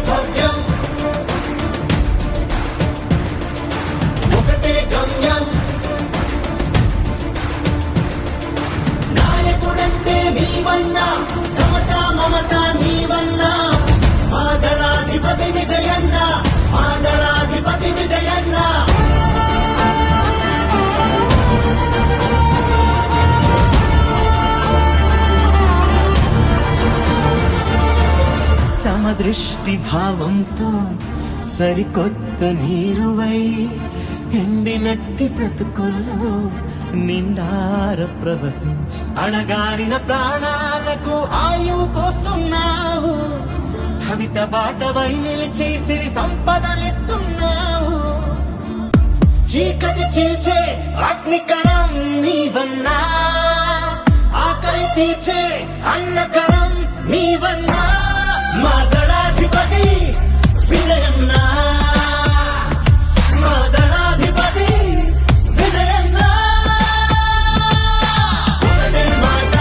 భవ్యం ఒకటే గమ్యం నాయకుడంటే నీవన్నా సమతా మమత నీవన్నా మాదళాధిపతి విజయన్న మాదళాధిపతి విజయన్న సమదృష్టి భావంతో సరికొత్త నీరువై ఎండినట్టి బ్రతుకుల్లో నిండార ప్రవహించి అణగారిన ప్రాణాలకు ఆయువు పోస్తున్నావు కవిత బాటవై నిలిచి సిరి సంపదలిస్తున్నావు చీకటి చీల్చే అగ్నికణం నీవన్నా ఆకలి తీర్చే అన్నకణం నీవన్నా మాదళాధిపతి విజయన్న మాదళాధిపతి విజయన్న ఒకటే మాట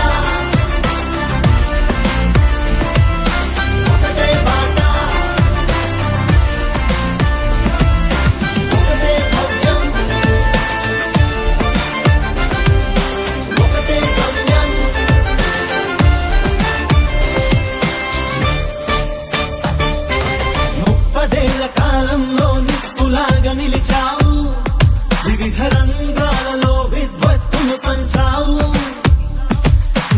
ఒకటే బాట ఒకటే భవ్యం ఒకటే గమ్యం ముప్పదేళ్ల కాలంలో నిప్పులాగా నిలిచావు వివిధ రంగాలలో విద్వత్తును పంచావు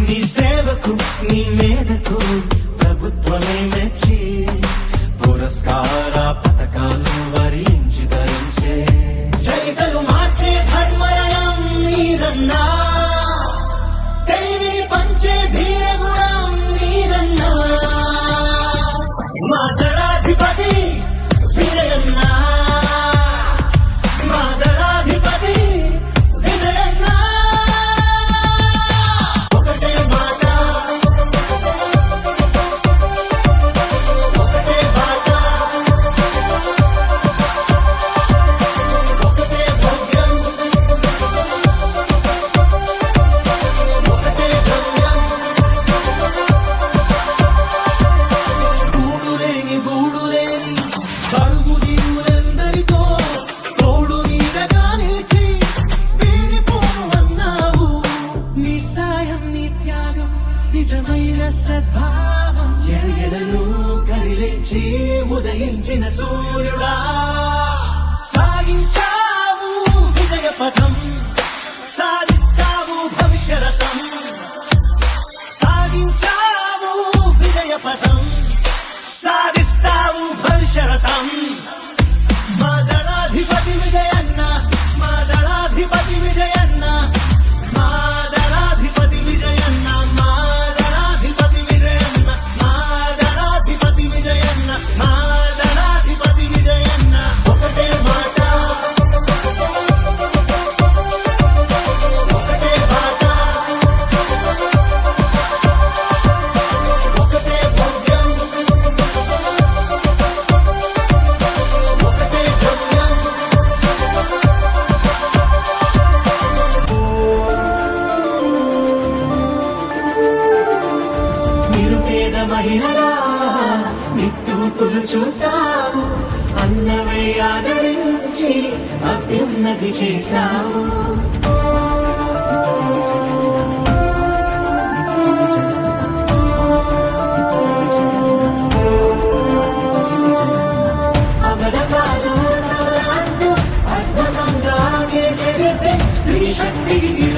నీ సేవకు నీ మేధకు ప్రభుత్వమే మెచ్చి పురస్కార పథకాలు వరించి ధరించే చరితలు మార్చే ధర్మరణం నీరన్నా తెలివిని పంచే ధీరగుణం నీరన్నా మాదళాధిపతి విజయన్న మాదళాధిపతి విజయన్న ఒకటే మాట ఒకటే బాట ఒకటే భవ్యం ఒకటే గమ్యం గూడులేని బడుగు జీవులందరితో తోడు నీడగా నిలిచి వీడిపోను అన్నావు నీ సాయం నీ త్యాగం నిజమైన సద్భావం ఎడను కదిలించి ఉదయించిన సూర్యుడా సాగించావు విజయ పథం సాధిస్తావు భవిష్యరథం సాగించావు విజయ పథం సాధిస్తావు భవిష్యరథం మాదళాధిపతి విజయన్న మాదళాధిపతి విజయన్న మాదళాధిపతి విజయన్న మాదళాధిపతి విజయన్న మాదళాధిపతి విజయన్న మాదళాధిపతి విజయన్న ఒకటే మాట ఒకటే బాట ఒకటే భవ్యం ఒకటే గమ్యం నిరుపేద మహిళలా నిట్టూపులు చూసావు అన్నవే ఆదరించి అభ్యున్నతి చేశావు అద్భుతంగా స్త్రీ శక్తికి